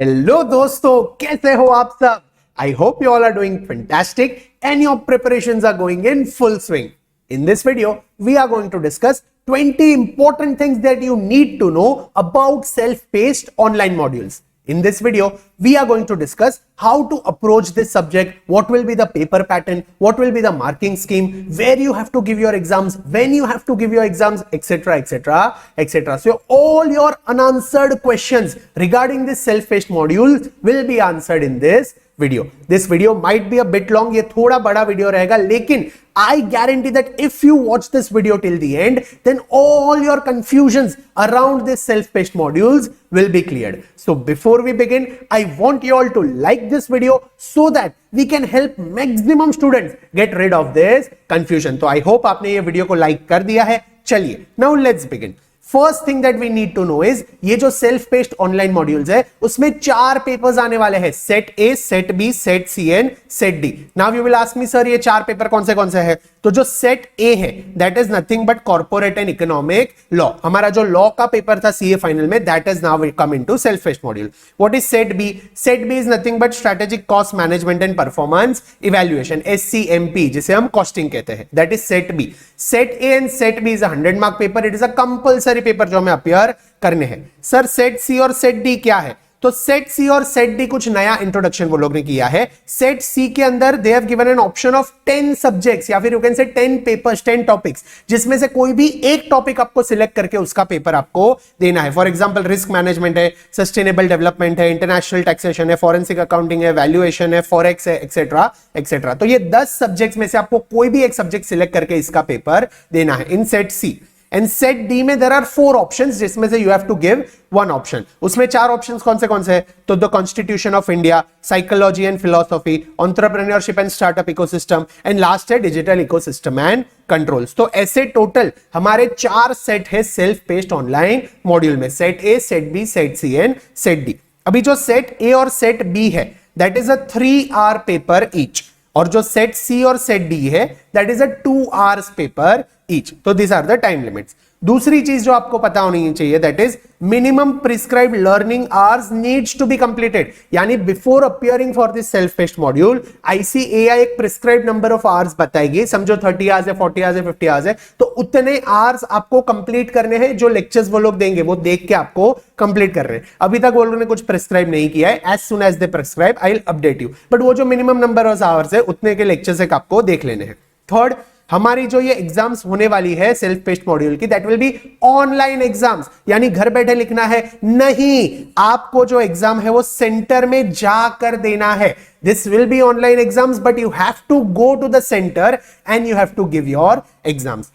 Hello दोस्तों, कैसे हो आप सब। I hope you all are doing fantastic and your preparations are going in full swing. In this video, we are going to discuss 20 important things that you need to know about self-paced online modules. In this video, we are going to discuss how to approach this subject, what will be the paper pattern, what will be the marking scheme, where you have to give your exams, when you have to give your exams, etc, etc, etc. So all your unanswered questions regarding this self-paced module will be answered in this video. This video might be a bit long, ये थोड़ा बड़ा video रहेगा, लेकिन I guarantee that if you watch this video till the end, then all your confusions around this self-paced modules will be cleared. So before we begin, I want you all to like this video so that we can help maximum students get rid of this confusion. तो I hope आपने ये video को like कर दिया है. चलिए, now let's begin. First thing that we need to know is ये जो सेल्फ पेस्ड ऑनलाइन मॉड्यूल्स है उसमें 4 पेपर्स आने वाले हैं, set A, set B, set C and set D. Now you will ask me sir ये 4 paper कौन से हैं. तो जो सेट ए है that is nothing but corporate and economic law. हमारा जो लॉ का पेपर था सीए फाइनल में, that is now come into self paced module. What is set B? Set B is nothing but strategic cost management and performance evaluation, SCMP, जिसे हम costing कहते हैं. That is set B. Set A and set B is a 100 mark paper. It is a compulsory paper जो हमें appear करने हैं. Sir set C और set D क्या है? तो सेट सी और सेट डी कुछ नया इंट्रोडक्शन वो लोग ने किया है. सेट सी के अंदर they have given an option of 10 subjects या फिर you can say 10 papers, 10 topics, जिसमें से कोई भी एक टॉपिक आपको सिलेक्ट करके उसका पेपर आपको देना है. फॉर एग्जांपल रिस्क मैनेजमेंट है, सस्टेनेबल डेवलपमेंट है, इंटरनेशनल टैक्सेशन है, फॉरेंसिक अकाउंटिंग है, वैल्यूएशन है, फॉरेक्स है, एक्सेट्रा एक्सेट्रा. तो ये 10 सब्जेक्ट्स में से आपको कोई भी एक सब्जेक्ट सिलेक्ट करके इसका पेपर देना है in set C. And set D में देयर आर 4 ऑप्शंस, जिसमें से you have to give 1 option. उसमें 4 ऑप्शंस कौन से हैं? तो the constitution of India, psychology and philosophy, entrepreneurship and startup ecosystem, and last है डिजिटल इकोसिस्टम एंड कंट्रोल्स. तो ऐसे टोटल हमारे 4 सेट है सेल्फ पेस्ड ऑनलाइन मॉड्यूल में, set A, set B, set C and set D. अभी जो set A और set B है that is a 3 hour paper each, और जो सेट सी और सेट डी है that is a 2 hours paper each. तो this are the time limits. दूसरी चीज जो आपको पता होनी चाहिए that is minimum prescribed learning hours needs to be completed. यानी before appearing for this self paced module ICAI एक प्रिस्क्राइब्ड नंबर ऑफ आवर्स बताएगी. समझो 30 आवर्स है, 40 आवर्स है, 50 आवर्स है, तो उतने आवर्स आपको कंप्लीट करने हैं. जो लेक्चर्स वो लोग देंगे वो देख के आपको कंप्लीट कर रहे हैं. अभी तक वो लोगों ने कुछ प्रिस्क्राइब नहीं किया है. As soon as they prescribe I will update you, but वो जो मिनिमम नंबर ऑफ आवर्स है उतने के लेक्चर्स एक आपको देख लेने हैं. थर्ड, हमारी जो ये एग्जाम्स होने वाली है सेल्फ पेस्ड मॉड्यूल की, that will be online exams. यानी घर बैठे लिखना है नहीं, आपको जो एग्जाम है वो सेंटर में जाकर देना है. This will be online exams but you have to go to the centre and you have to give your exams.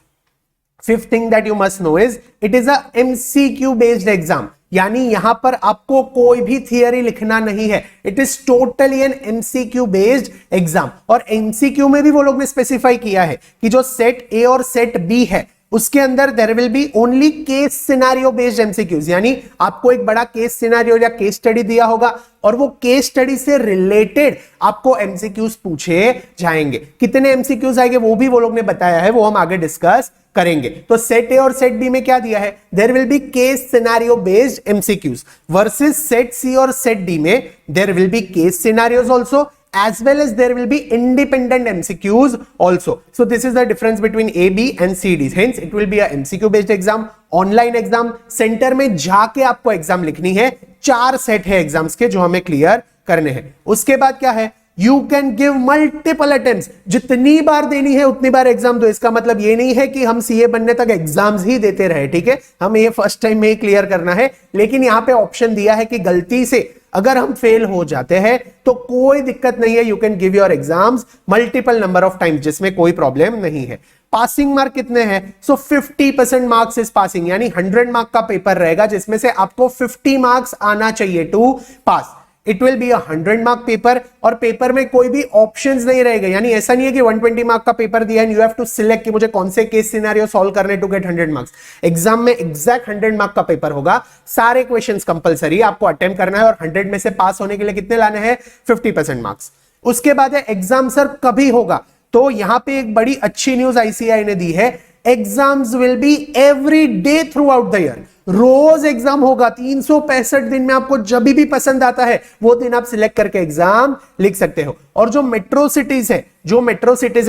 Fifth thing that you must know is it is a MCQ based exam. यानी यहां पर आपको कोई भी theory लिखना नहीं है. It is totally an MCQ based exam. और एमसीक्यू में भी वो लोग ने स्पेसिफाई किया है कि जो सेट ए और सेट बी है उसके अंदर there will be only case scenario based MCQs. यानी आपको एक बड़ा केस सिनेरियो या केस स्टडी दिया होगा और वो केस स्टडी से रिलेटेड आपको एमसीक्यूज पूछे जाएंगे. कितने एमसीक्यूज आएंगे वो भी वो लोग ने बताया है, वो हम आगे डिस्कस करेंगे. तो सेट ए और सेट बी में क्या दिया है? There will be case scenario based MCQs versus set C और सेट डी में there will be case scenarios also as well as there will be independent MCQs also. So this is the difference between A, B and C, D. Hence it will be a MCQ based exam, online exam. Centre में जाके आपको exam लिखनी है. 4 set है exams के जो हमें clear करने हैं. उसके बाद क्या है? You can give multiple attempts. जितनी बार देनी है उतनी बार एग्जाम दो. इसका मतलब ये नहीं है कि हम सीए बनने तक एग्जाम्स ही देते रहे, ठीक है. हमें ये फर्स्ट टाइम में ही क्लियर करना है, लेकिन यहां पे ऑप्शन दिया है कि गलती से अगर हम फेल हो जाते हैं तो कोई दिक्कत नहीं है. You can give your exams multiple number of times, जिसमें कोई प्रॉब्लम नहीं है. पासिंग मार्क कितने हैं? सो 50% मार्क्स इज पासिंग. यानी 100 मार्क का पेपर रहेगा जिसमें से आपको 50 मार्क्स आना चाहिए to pass. It will be a 100 mark paper और पेपर में कोई भी ऑप्शंस नहीं रहेगा. यानी ऐसा नहीं है कि 120 मार्क का पेपर दिया and you have to select कि मुझे कौन से केस सिनेरियो सॉल्व करने टू गेट 100 मार्क्स. एग्जाम में एग्जैक्ट 100 मार्क का पेपर होगा. सारे क्वेश्चंस कंपलसरी आपको अटेम्प्ट करना है और 100 में से पास होने के लिए कितने लाने हैं? 50% मार्क्स. उसके बाद है एग्जाम सर कभी होगा. तो यहां पे एक बड़ी अच्छी न्यूज आईसीएआई ने दी है exams will be every day throughout the year, रोज एग्जाम होगा 365 दिन में, आपको जब भी पसंद आता है वो दिन आप सिलेक्ट करके एग्जाम लिख सकते हो। और जो मेट्रो सिटीज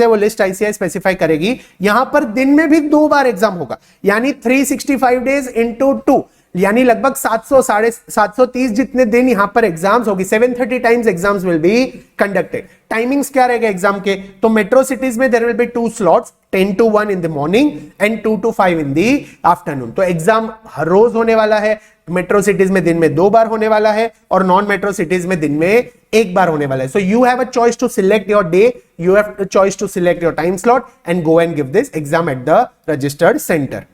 है वो लिस्ट आईसीआई स्पेसिफाई करेगी, यहां पर दिन में भी 2 बार एग्जाम होगा, यानी 365 डेज इंटू 2, यानी लगभग 730 जितने दिन यहां पर एग्जाम्स होगी। 730 times exams will be conducted. Timings क्या रहेगा एग्जाम के, तो मेट्रो सिटीज में there will be 2 slots, 10 to 1 in the morning and 2 to 5 in the afternoon. तो एग्जाम हर रोज होने वाला है, मेट्रो सिटीज में दिन में 2 बार होने वाला है और नॉन मेट्रो सिटीज में दिन में 1 बार होने वाला है। So you have a choice to select your day, you have a choice to select your time slot and go and give this exam at the registered centre.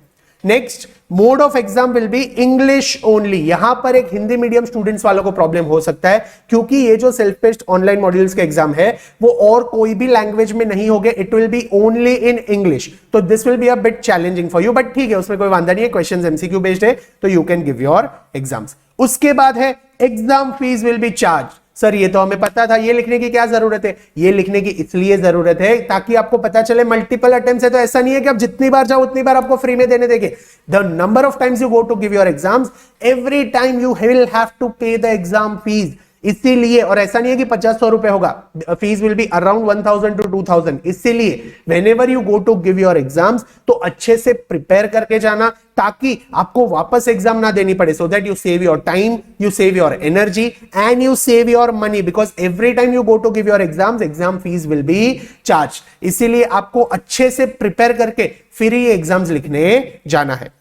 Next, mode of exam will be English only. यहां पर एक Hindi medium students वालों को problem हो सकता है, क्योंकि ये जो सेल्फ पेस्ड ऑनलाइन मॉड्यूल्स के एग्जाम है वो और कोई भी लैंग्वेज में नहीं होंगे, it will be only in English. तो this will be a bit challenging for you, but ठीक है, उसमें कोई वांधा नहीं है, क्वेश्चंस एमसीक्यू बेस्ड है, तो you can give your exams. उसके बाद है exam fees will be charge. Sir ये तो हमें पता था, ये लिखने की क्या जरूरत है, ये लिखने की इसलिए जरूरत है ताकि आपको पता चले मल्टीपल अटेम्प्ट्स है, तो ऐसा नहीं है कि आप जितनी बार चाहो उतनी बार आपको फ्री में देने देंगे। The number of times you go to give your exams, every time you will have to pay the exam fees, इसीलिए। और ऐसा नहीं है कि 50-100 रुपए होगा, fees will be around 1000 to 2000। इसीलिए whenever you go to give your exams तो अच्छे से प्रिपेयर करके जाना, ताकि आपको वापस एग्जाम ना देनी पड़े, so that you save your time, you save your energy and you save your money, because every time you go to give your exams exam fees will be charge. इसीलिए आपको अच्छे से प्रिपेयर करके फिर ही exams लिखने जाना है।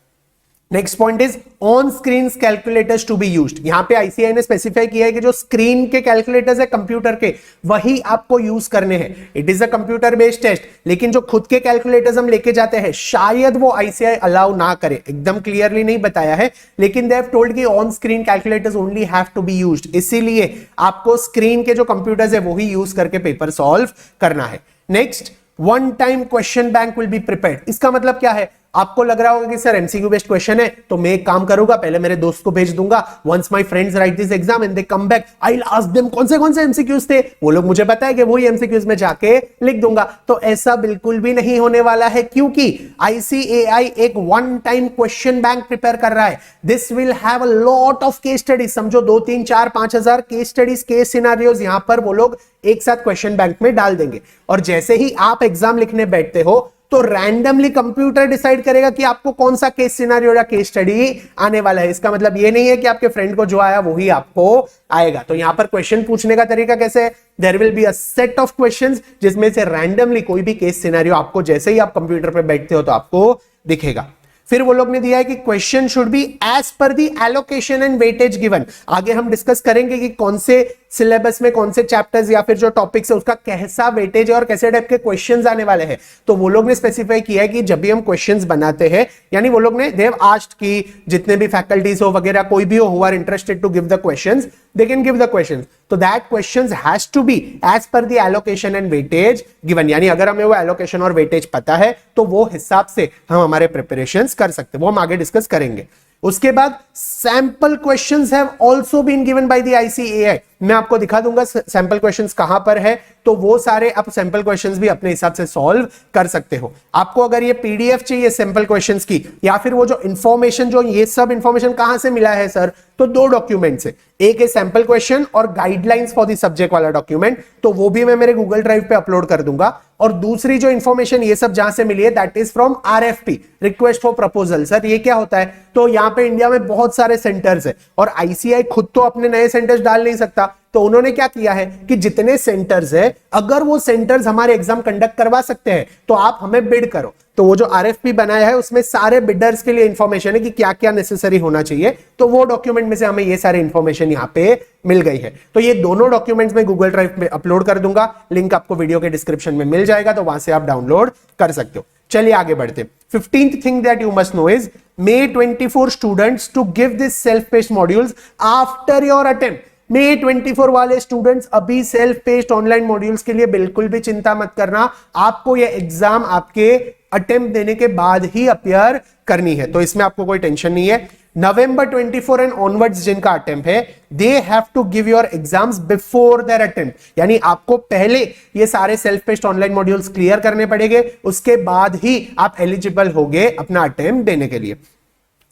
Next point is on screen calculators to be used. यहां पे आईसीआई ने स्पेसिफाई किया है कि जो स्क्रीन के कैलकुलेटर्स है कंप्यूटर के, वही आपको यूज करने हैं। It is a computer based test, लेकिन जो खुद के कैलकुलेटर्स हम लेके जाते हैं शायद वो आईसीआई अलाउ ना करे, एकदम क्लियरली नहीं बताया है, लेकिन दे हैव टोल्ड कि on screen calculators only have to be used. इसीलिए आपको स्क्रीन के जो कंप्यूटर्स है वही यूज करके पेपर सॉल्व करना है। Next, one time question bank will be prepared. इसका मतलब क्या है, आपको लग रहा होगा कि सर एमसीक्यू बेस्ड क्वेश्चन है, तो मैं एक काम करूंगा, पहले मेरे दोस्त को भेज दूंगा, once my friends write this exam and they come back I will ask them कौन से एमसीक्यूज थे, वो लोग मुझे बताएंगे, वही एमसीक्यूज में जाके लिख दूंगा। तो ऐसा बिल्कुल भी नहीं होने वाला है, क्योंकि आईसीएआई एक one time question bank prepare कर रहा है। This will have a lot of case studies, समझो 2, 3, 4, 5000 केस स्टडीज, केस सिनेरियोज यहां पर वो लोग एक साथ क्वेश्चन बैंक में डाल देंगे। और जैसे ही आप एग्जाम लिखने बैठते हो तो रैंडमली कंप्यूटर डिसाइड करेगा कि आपको कौन सा केस सिनेरियो या केस स्टडी आने वाला है। इसका मतलब ये नहीं है कि आपके फ्रेंड को जो आया वही आपको आएगा। तो यहां पर क्वेश्चन पूछने का तरीका कैसे है, there will be a set of questions जिसमें से रैंडमली कोई भी केस सिनेरियो आपको जैसे ही आप कंप्यूटर पर बैठते हो तो आपको दिखेगा। फिर वो लोग ने दिया है कि question should be as per the allocation and weightage given. आगे हम डिस्कस करेंगे कि कौन से सिलेबस में कौन से चैप्टर्स या फिर जो टॉपिक्स है उसका कैसा वेटेज है और कैसे टाइप के क्वेश्चंस आने वाले हैं। तो वो लोग ने स्पेसिफाई किया है कि जब भी हम क्वेश्चंस बनाते हैं, यानी वो लोग ने दे हैव आस्क्ड कि जितने भी फैकल्टीज हो वगैरह कोई भी हो who are interested to give the questions, they can give the questions. तो that questions has to be as per the allocation and weightage given, यानी अगर हमें वो एलोकेशन और वेटेज पता है तो वो हिसाब से हम हमारे प्रिपरेशंस कर सकते हैं, वो हम आगे डिस्कस करेंगे। उसके बाद sample questions have also been given by the ICAI. मैं आपको दिखा दूंगा सैंपल क्वेश्चंस कहां पर है, तो वो सारे आप सैंपल क्वेश्चंस भी अपने हिसाब से सॉल्व कर सकते हो। आपको अगर ये पीडीएफ चाहिए सैंपल क्वेश्चंस की, या फिर वो जो इंफॉर्मेशन, जो ये सब इंफॉर्मेशन कहां से मिला है सर, तो 2 डॉक्यूमेंट से, एक है सैंपल क्वेश्चन और गाइडलाइंस फॉर द सब्जेक्ट वाला डॉक्यूमेंट, तो वो भी मैं मेरे गूगल ड्राइव पे अपलोड कर दूंगा। और दूसरी जो इंफॉर्मेशन ये सब जहां से मिली है that is from RFP, request for proposal. Sir ये क्या होता है, तो यहां पे इंडिया में बहुत सारे सेंटर्स है और आईसीआई खुद तो अपने नए सेंटर्स डाल नहीं सकता, तो उन्होंने क्या किया है कि जितने सेंटर्स है अगर वो सेंटर्स हमारे एग्जाम कंडक्ट करवा सकते हैं तो आप हमें बिड करो। तो वो जो आरएफपी बनाया है उसमें सारे बिडर्स के लिए इंफॉर्मेशन है कि क्या क्या नेसेसरी होना चाहिए, तो वो डॉक्यूमेंट में से हमें ये सारे इंफॉर्मेशन यहाँ पे मिल गई है। तो ये दोनों डॉक्यूमेंट्स मैं गूगल ड्राइव में अपलोड कर दूंगा, लिंक आपको वीडियो के डिस्क्रिप्शन में मिल जाएगा, तो वहां से आप डाउनलोड कर सकते हो। चलिए आगे बढ़ते। 15th thing that you must know is May 24 students to give this self-paced modules after your attempt। May 24 वाले स्टूडेंट्स अभी सेल्फ पेस्ड ऑनलाइन मॉड्यूल्स के लिए बिल्कुल भी चिंता मत करना, आपको ये एग्जाम आपके अटेम्प्ट देने के बाद ही अपीयर करनी है, तो इसमें आपको कोई टेंशन नहीं है। November 24 एंड ऑनवर्ड्स जिनका अटेम्प्ट है, they have to give your exams before their attempt, यानी आपको पहले ये सारे self paced online modules clear करने पड़ेंगे, उसके बाद ही आप एलिजिबल होगे अपना अटेम्प्ट देने के लिए।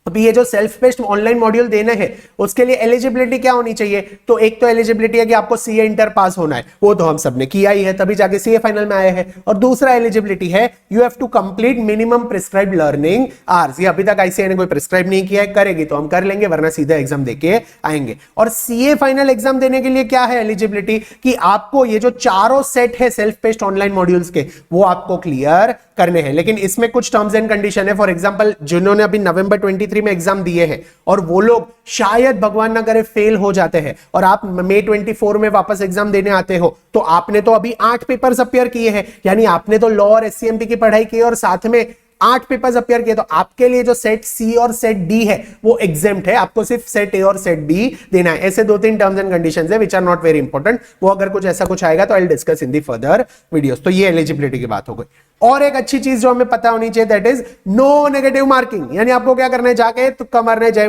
अभी ये जो सेल्फ पेस्ड ऑनलाइन मॉड्यूल देना है उसके लिए एलिजिबिलिटी क्या होनी चाहिए, तो एक तो एलिजिबिलिटी है कि आपको सीए इंटर पास होना है, वो तो हम सबने किया ही है, तभी जाके सीए फाइनल में आए हैं। और दूसरा एलिजिबिलिटी है you have to complete minimum prescribed learning hours. ये अभी तक आईसीएआई ने कोई प्रिस्क्राइब नहीं किया है, करेगी तो हम कर लेंगे, वरना सीधा एग्जाम देके आएंगे। और सीए फाइनल एग्जाम देने के लिए क्या है एलिजिबिलिटी, कि आपको ये जो चारों सेट है सेल्फ पेस्ड ऑनलाइन मॉड्यूल्स के वो आपको क्लियर करने हैं। लेकिन इसमें कुछ टर्म्स एंड कंडीशन है। फॉर एग्जांपल जिन्होंने अभी नवंबर 23 में एग्जाम दिए हैं और वो लोग शायद भगवान ना करे फेल हो जाते हैं और आप मई 24 में वापस एग्जाम देने आते हो, तो आपने तो अभी 8 पेपर्स अपियर किए हैं, यानी आपने तो लॉ और एससीएमपी की पढ़ाई की और साथ में 8 पेपर्स अपियर किए, तो आपके लिए जो सेट सी और सेट डी है वो एग्जेम्प्ट है, आपको सिर्फ सेट ए और सेट बी देना है। ऐसे 2-3 टर्म्स एंड कंडीशंस है which are not very important, वो अगर कुछ ऐसा कुछ आएगा तो I will discuss in the further videos. तो ये एलिजिबिलिटी की बात हो गई। और एक अच्छी चीज जो हमें पता होनी चाहिए that is no negative marking, यानी आपको क्या करना है, जाके तुक्का मारना है, जय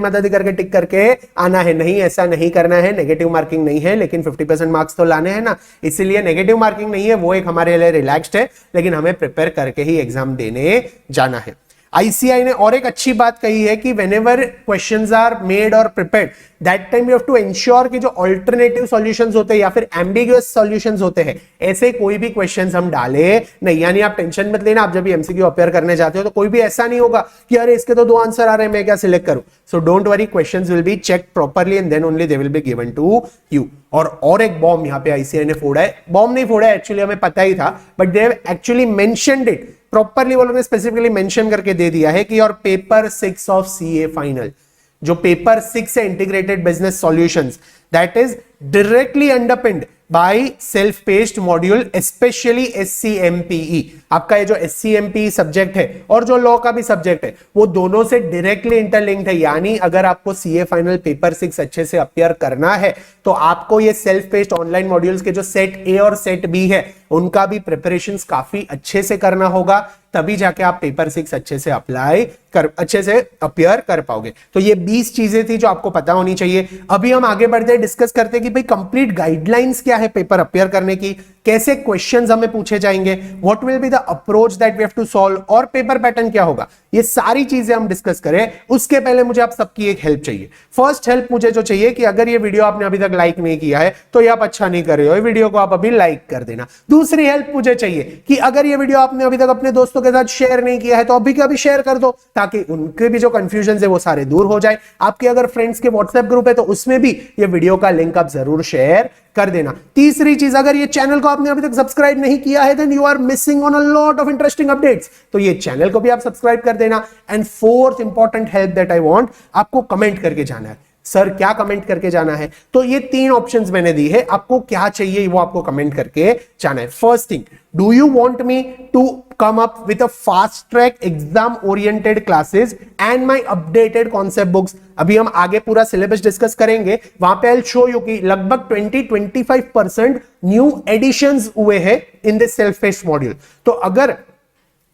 माता दी करके टिक करके आना है। नहीं, ऐसा नहीं करना है, नेगेटिव मार्किंग नहीं है, लेकिन 50% मार्क्स तो लाने हैं ना, इसीलिए नेगेटिव मार्किंग नहीं है, वो एक हमारे लिए रिलैक्स्ड है, लेकिन हमें प्रिपेयर करके ही एग्जाम देने जाना है। आईसीआई ने और एक अच्छी बात कही है कि व्हेनेवर क्वेश्चंस आर मेड और prepared that time you have to ensure कि जो अल्टरनेटिव सॉल्यूशंस होते हैं या फिर एम्बिगुअस सॉल्यूशंस होते हैं, ऐसे कोई भी क्वेश्चंस हम डाले नहीं। यानी आप टेंशन मत लेना, आप जब भी एमसीक्यू अपेयर करने जाते हो तो कोई भी ऐसा नहीं होगा कि अरे इसके तो 2 आंसर आ रहे हैं, मैं क्या सिलेक्ट करूं। So don't worry, questions will be checked properly and then only they will be given to you. और एक बॉम्ब यहां पे आईसीआई ने फोड़ा है, बॉम्ब नहीं फोड़ा है, एक्चुअली हमें पता ही था, but they have actually mentioned it properly, वो लोगों ने स्पेसिफिकली मेंशन करके दे दिया है कि और पेपर 6 ऑफ सीए फाइनल, जो पेपर 6 है integrated business solutions, that is directly underpinned by self paced module, specially SCMPE. आपका ये जो एससीएमपी सब्जेक्ट है और जो लॉ का भी सब्जेक्ट है वो दोनों से डायरेक्टली इंटरलिंक्ड है, यानी अगर आपको सीए फाइनल पेपर 6 अच्छे से अपियर करना है तो आपको ये सेल्फ पेस्ड ऑनलाइन मॉड्यूल्स के जो सेट ए और सेट बी है उनका भी प्रिपरेशंस काफी अच्छे से करना होगा, तभी जाके आप पेपर 6 अच्छे से अच्छे से अपियर कर पाओगे। तो ये 20 चीजें थी जो आपको पता होनी चाहिए। अभी हम आगे बढ़ते हैं, डिस्कस करते हैं कि भाई कंप्लीट गाइडलाइंस क्या है पेपर अपियर करने की, कैसे क्वेश्चंस हमें पूछे जाएंगे, what will be the approach that we have to solve, और पेपर पैटर्न क्या होगा। ये सारी चीजें हम डिस्कस करें, उसके पहले मुझे आप सबकी एक हेल्प चाहिए। फर्स्ट हेल्प मुझे जो चाहिए कि अगर ये वीडियो आपने अभी तक लाइक नहीं किया है तो ये आप अच्छा नहीं कर रहे हो, ये वीडियो को आप अभी लाइक कर देना। दूसरी हेल्प मुझे चाहिए कि अगर ये वीडियो आपने अभी तक अपने दोस्तों के साथ शेयर नहीं किया है तो अभी का भी शेयर कर दो, ताकि उनके भी जो कंफ्यूजन है वो सारे दूर हो जाए। आपके अगर फ्रेंड्स के व्हाट्सएप ग्रुप है तो उसमें भी ये वीडियो का लिंक आप जरूर शेयर कर देना। तीसरी चीज, अगर ये चैनल को आपने अभी तक सब्सक्राइब नहीं किया है then you are missing on a lot of interesting updates, तो ये चैनल को भी आप सब्सक्राइब कर देना। And fourth important help that I want, आपको कमेंट करके जाना है। सर क्या कमेंट करके जाना है, तो ये 3 ऑप्शंस मैंने दी है, आपको क्या चाहिए वो आपको कमेंट करके जाना है। First thing, do you want me to come up with a fast track exam oriented classes and my updated concept books। अभी हम आगे पूरा सिलेबस डिस्कस करेंगे, वहां पे I'll show you कि लगभग 20-25% न्यू एडिशंस हुए हैं in this self paced module. तो अगर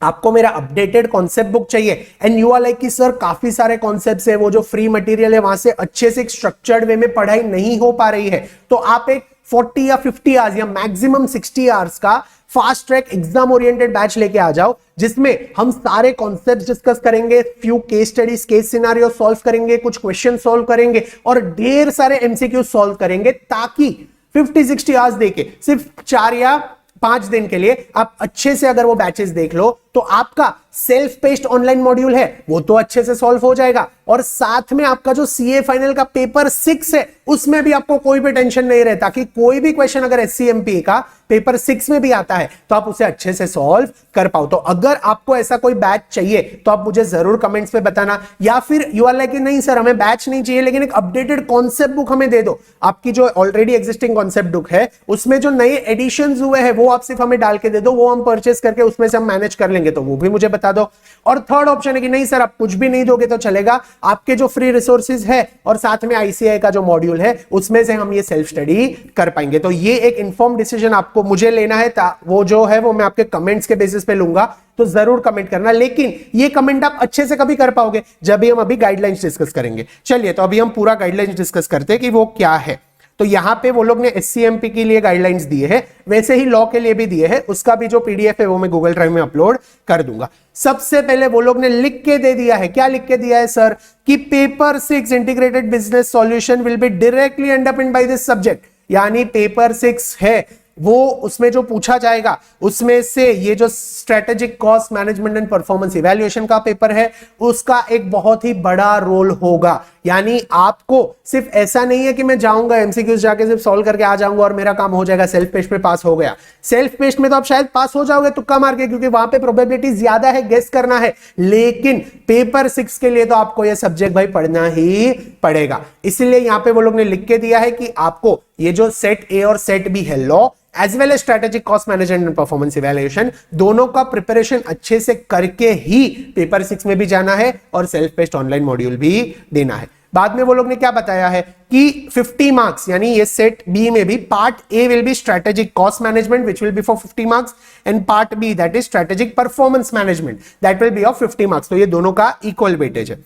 आपको मेरा अपडेटेड कॉन्सेप्ट बुक चाहिए एंड यू आर लाइक कि सर काफी सारे कॉन्सेप्ट्स है, वो जो फ्री मटेरियल है वहां से अच्छे से स्ट्रक्चर्ड वे में पढ़ाई नहीं हो पा रही है, तो आप एक 40 या 50 आवर्स या मैक्सिमम 60 आवर्स का fast track exam oriented batch लेके आ जाओ, जिसमें हम सारे कॉन्सेप्ट्स डिस्कस करेंगे, few case studies, case scenario solve करेंगे, कुछ क्वेश्चन सॉल्व करेंगे और ढेर सारे एमसीक्यू सॉल्व करेंगे, ताकि 50-60 आवर्स देके सिर्फ 4 या 5 दिन के लिए आप अच्छे से अगर वो बैचेस देख लो तो आपका सेल्फ पेस्ड ऑनलाइन मॉड्यूल है वो तो अच्छे से सॉल्व हो जाएगा, और साथ में आपका जो सीए फाइनल का पेपर 6 है उसमें भी आपको कोई भी टेंशन नहीं रहता कि कोई भी क्वेश्चन अगर एससीएमपी का पेपर 6 में भी आता है तो आप उसे अच्छे से सॉल्व कर पाओ। तो अगर आपको ऐसा कोई बैच चाहिए तो आप मुझे जरूर कमेंट्स पे बताना, या फिर यू आर लाइक नहीं सर हमें बैच नहीं चाहिए लेकिन एक अपडेटेड कॉन्सेप्ट बुक हमें दे दो। आपकी जो ऑलरेडी एग्जिस्टिंग कॉन्सेप्ट बुक है उसमें जो नए एडिशंस हुए हैं वो आप सिर्फ हमें डाल के दे दो, वो हम परचेस करके उसमें से हम मैनेज कर लेंगे। लेंगे तो वो भी मुझे बता दो। और थर्ड ऑप्शन है कि नहीं सर आप कुछ भी नहीं दोगे तो चलेगा, आपके जो फ्री रिसोर्सेज है और साथ में आईसीआई का जो मॉड्यूल है उसमें से हम ये सेल्फ स्टडी कर पाएंगे। तो ये एक इन्फॉर्म डिसीजन आपको मुझे लेना है, वो जो है वो मैं आपके कमेंट्स के बेसिस पे लूंगा, तो जरूर कमेंट करना। लेकिन ये कमेंट आप अच्छे से कभी कर पाओगे जब भी हम अभी गाइडलाइंस डिस्कस करेंगे। चलिए तो अभी हम पूरा गाइडलाइंस डिस्कस करते हैं कि वो क्या है। तो यहां पे वो लोग ने एससीएमपी के लिए गाइडलाइंस दिए हैं, वैसे ही लॉ के लिए भी दिए हैं। उसका भी जो पीडीएफ है वो मैं गूगल ड्राइव में अपलोड कर दूंगा। सबसे पहले वो लोग ने लिख के दे दिया है, क्या लिख के दिया है सर, कि paper 6 integrated business solution will be directly underpinned by this subject. यानी पेपर 6 है वो उसमें जो पूछा जाएगा उसमें से ये जो strategic cost management and performance evaluation का पेपर है उसका एक बहुत ही बड़ा रोल होगा। यानी आपको सिर्फ ऐसा नहीं है कि मैं जाऊंगा एमसीक्यूज जाके सिर्फ सॉल्व करके आ जाऊंगा और मेरा काम हो जाएगा, सेल्फ पेस्ट में पास हो गया। सेल्फ पेस्ट में तो आप शायद पास हो जाओगे तुक्का मार के, क्योंकि वहां पे प्रोबेबिलिटी ज्यादा है, गेस करना है। लेकिन पेपर 6 के लिए तो आपको ये सब्जेक्ट भाई पढ़ना ही पड़ेगा। इसलिए यहां पे वो लोग ने लिख के दिया है कि आपको ये जो सेट ए और सेट बी है, law as well as strategic cost management and performance evaluation, दोनों का प्रिपरेशन अच्छे से करके ही पेपर 6 में भी जाना है और सेल्फ पेस्ट ऑनलाइन मॉड्यूल भी देना है। बाद में वो लोग ने क्या बताया है कि 50 मार्क्स, यानी ये सेट बी में भी part A will be strategic cost management which will be for 50 marks and part B that is strategic performance management that will be of 50 marks. तो ये दोनों का इक्वल वेटेज है।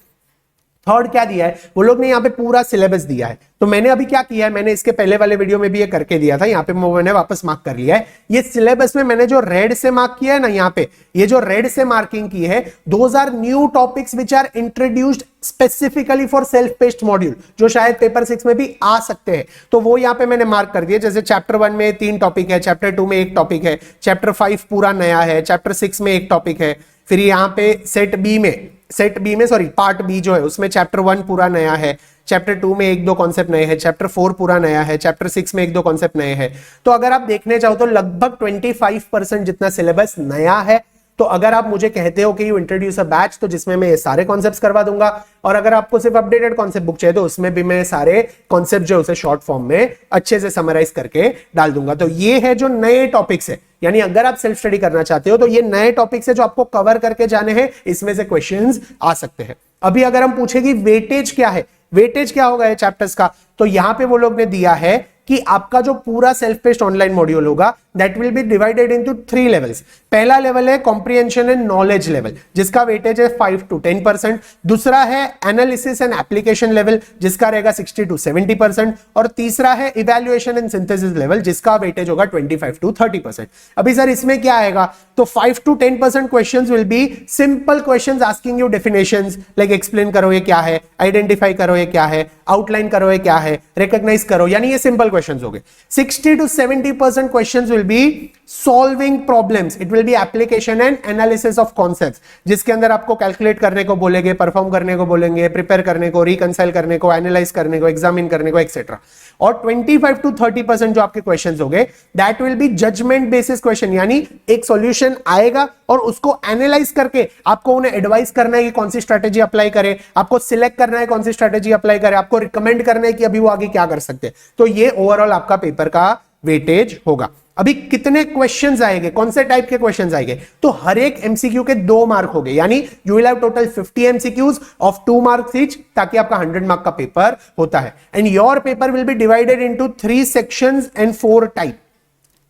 थर्ड क्या दिया है, वो लोग ने यहाँ पे पूरा सिलेबस दिया है। तो मैंने अभी क्या किया है, मैंने इसके पहले वाले वीडियो में भी ये करके दिया था, यहाँ पे मैंने वापस मार्क कर लिया है। ये सिलेबस में मैंने जो रेड से मार्क किया है ना, यहाँ पे ये जो रेड से मार्किंग की है, those are new topics which are introduced specifically for self paced module, जो शायद पेपर 6 में भी आ सकते हैं। तो वो यहाँ पे मैंने मार्क कर दिया। जैसे चैप्टर 1 में 3 टॉपिक है, चैप्टर 2 में 1 टॉपिक है, चैप्टर 5 पूरा नया है, चैप्टर 6 में 1 टॉपिक है। फिर यहाँ पे सेट बी में सॉरी पार्ट बी जो है उसमें चैप्टर 1 पूरा नया है, चैप्टर 2 में 1-2 कॉन्सेप्ट नए हैं, चैप्टर 4 पूरा नया है, चैप्टर 6 में 1-2 कॉन्सेप्ट नए हैं। तो अगर आप देखने चाहो तो लगभग 25% जितना सिलेबस नया है। तो अगर आप मुझे कहते हो कि यू इंट्रोड्यूस अ बैच, तो जिसमें मैं ये सारे कॉन्सेप्ट्स करवा दूंगा, और अगर आपको सिर्फ अपडेटेड कॉन्सेप्ट बुक चाहिए तो उसमें भी मैं सारे कॉन्सेप्ट जो है उसे शॉर्ट फॉर्म में अच्छे से समराइज करके डाल दूंगा। तो ये है जो नए टॉपिक्स है, यानी अगर आप सेल्फ स्टडी करना चाहते हो तो ये नए टॉपिक्स है जो आपको कवर करके जाने हैं, इसमें से क्वेश्चंस आ सकते हैं। अभी अगर हम पूछे कि वेटेज क्या है, वेटेज क्या होगा ये चैप्टर्स का, तो यहां पे वो लोग ने दिया है कि आपका जो पूरा सेल्फ पेस्ट ऑनलाइन मॉड्यूल होगा that will be divided into 3 levels. पहला लेवल है कॉम्प्रिहेंशन एंड नॉलेज लेवल, जिसका वेटेज है 5 to 10%। दूसरा है एनालिसिस एंड एप्लीकेशन लेवल, जिसका रहेगा 60 to 70%। और तीसरा है इवैल्यूएशन एंड सिंथेसिस लेवल, जिसका वेटेज होगा 25 to 30%। अभी सर इसमें क्या आएगा, तो 5 to 10% questions will B simple questions asking you definitions, like explain करो ये क्या है, आइडेंटिफाई करो ये क्या है, आउटलाइन करो ये क्या है, रिकॉग्नाइज करो, यानी ये सिंपल क्वेश्चंस हो गए। 60 to 70% questions will be solving problems, it will B application and analysis of concepts, जिसके अंदर आपको कैलकुलेट करने को बोलेंगे, परफॉर्म करने को बोलेंगे, प्रिपेयर करने को, रिकंसाइल करने को, एनालाइज करने को, एग्जामिन करने को, एक्सेट्रा। और 25 to 30% जो आपके क्वेश्चंस होंगे that will be judgement basis question, यानी एक सॉल्यूशन आएगा और उसको एनालाइज करके आपको उन्हें एडवाइस करना है कि कौन सी स्ट्रेटेजी अप्लाई करें, आपको सिलेक्ट करना है कौन सी स्ट्रेटेजी अप्लाई करें, आपको रिकमेंड करना है कि अभी वो आगे क्या कर सकते हैं। तो ये ओवरऑल आपका पेपर का वेटेज होगा। अभी कितने क्वेश्चंस आएंगे, कौन से टाइप के क्वेश्चंस आएंगे, तो हर एक एमसीक्यू के 2 मार्क हो गए, यानी you will have total 50 MCQs of 2 marks each, ताकि आपका 100 मार्क का पेपर होता है। And your paper will be divided into 3 sections and 4 type.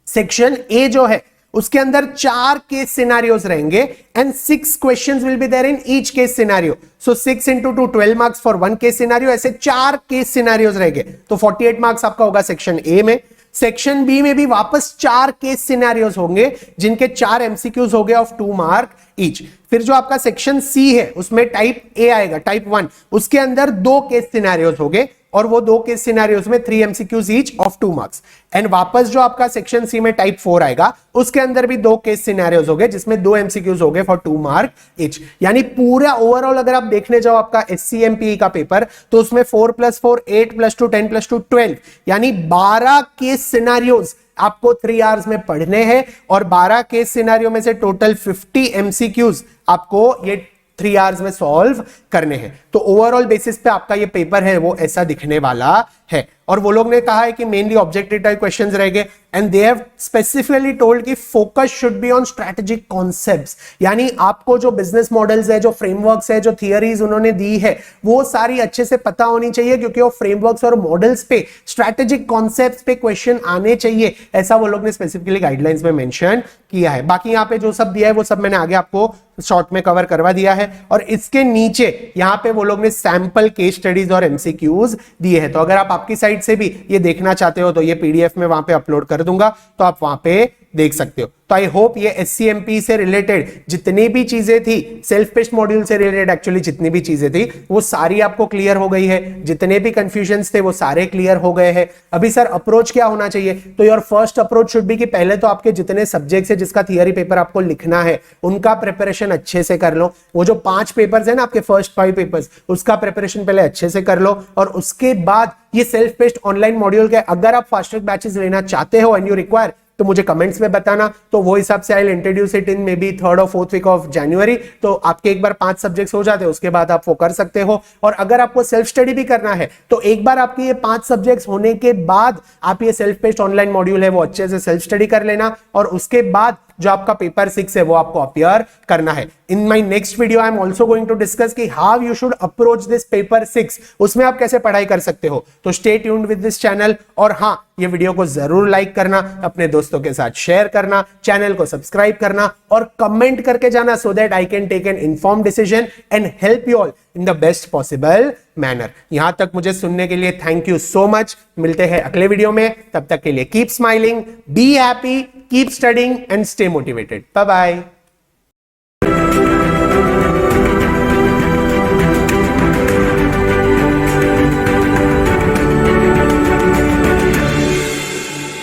Section A जो है उसके अंदर 4 केस सिनेरियोज रहेंगे and 6 questions will be there in each case scenario. So 6 into 2 12 marks for 1 case scenario, ऐसे 4 case scenarios रहेंगे। तो 48 marks आपका होगा सेक्शन ए में। सेक्शन बी में भी वापस 4 केस सिनेरियोज होंगे जिनके 4 एमसीक्यूज हो गए ऑफ 2 मार्क ईच। फिर जो आपका सेक्शन सी है उसमें टाइप ए आएगा, टाइप 1, उसके अंदर 2 केस सिनेरियोज होंगे और वो 2 केस सिनेरियोज में 3 MCQs each of 2 marks. And वापस जो आपका सेक्शन सी में टाइप 4 आएगा उसके अंदर भी 2 केस सिनेरियोज होंगे जिसमें 2 एमसीक्यूज होंगे फॉर 2 मार्क ईच। यानी पूरा ओवरऑल अगर आप देखने जाओ आपका एससीएमपी का पेपर, तो उसमें 4 + 4 8 + 2 10 + 2 12, यानी 12 केस सिनेरियोज आपको 3 आवर्स में पढ़ने हैं और 12 केस सिनेरियो में से टोटल 50 एमसीक्यूज आपको ये 3 आवर्स में सॉल्व करने हैं। तो ओवरऑल बेसिस पे आपका ये पेपर है वो ऐसा दिखने वाला है। और वो लोग ने कहा है कि मेनली ऑब्जेक्टिव टाइप क्वेश्चंस रहेंगे and they have specifically told कि focus should be on strategic concepts, यानी आपको जो बिजनेस मॉडल्स है, जो फ्रेमवर्क्स है, जो थियरीज उन्होंने दी है वो सारी अच्छे से पता होनी चाहिए, क्योंकि वो फ्रेमवर्क्स और मॉडल्स पे स्ट्रेटेजिक कॉन्सेप्ट्स पे क्वेश्चन आने चाहिए, ऐसा वो लोग ने स्पेसिफिकली गाइडलाइंस में मेंशन किया है। बाकी यहाँ पे जो सब दिया है वो सब मैंने आगे आपको शॉर्ट में कवर करवा दिया है। और इसके नीचे यहां पे वो लोग ने सैंपल केस स्टडीज और एमसीक्यूज दिए हैं, तो अगर आप आपकी साइड से भी ये देखना चाहते हो तो ये पीडीएफ में वहां पे अपलोड कर दूंगा, तो आप वहां पे देख सकते हो। तो आई होप ये एससीएमपी से रिलेटेड जितनी भी चीजें थी, सेल्फ पेस्ट मॉड्यूल से रिलेटेड एक्चुअली जितनी भी चीजें थी वो सारी आपको क्लियर हो गई है, जितने भी कंफ्यूजन्स थे वो सारे क्लियर हो गए हैं। अभी सर अप्रोच क्या होना चाहिए, तो your first approach should be कि पहले तो आपके जितने सब्जेक्ट्स है जिसका थियरी पेपर आपको लिखना है उनका प्रिपरेशन अच्छे से कर लो। वो जो 5 पेपर्स है ना आपके फर्स्ट 5 पेपर्स, उसका प्रिपरेशन पहले अच्छे से कर लो, और उसके बाद ये सेल्फ पेस्ट ऑनलाइन मॉड्यूल के अगर आप फास्ट ट्रैक बैचेस लेना चाहते हो एंड यू रिक्वायर, तो मुझे कमेंट्स में बताना, तो वो हिसाब से I will introduce it in may be 3rd और 4th वीक ऑफ जनवरी। तो आपके एक बार 5 सब्जेक्ट्स हो जाते हैं, उसके बाद आप वो कर सकते हो। और अगर आपको सेल्फ स्टडी भी करना है तो एक बार आपके ये 5 सब्जेक्ट्स होने के बाद आप ये सेल्फ पेस्ट ऑनलाइन मॉड्यूल है वो अच्छे से सेल्फ स्टडी कर लेना, और उसके बाद जो आपका पेपर 6 है वो आपको अपीयर करना है। In my next video I am also going to discuss कि how you should approach this paper 6, उसमें आप कैसे पढ़ाई कर सकते हो। तो stay tuned with this channel, और हाँ, ये वीडियो को जरूर लाइक करना, अपने दोस्तों के साथ शेयर करना, चैनल को सब्सक्राइब करना और कमेंट करके जाना, so that I can take an informed decision and help you all in the best possible manner. यहां तक मुझे सुनने के लिए थैंक यू सो मच। मिलते हैं अगले वीडियो में, तब तक के लिए keep smiling, be happy, keep studying and stay motivated. Bye bye.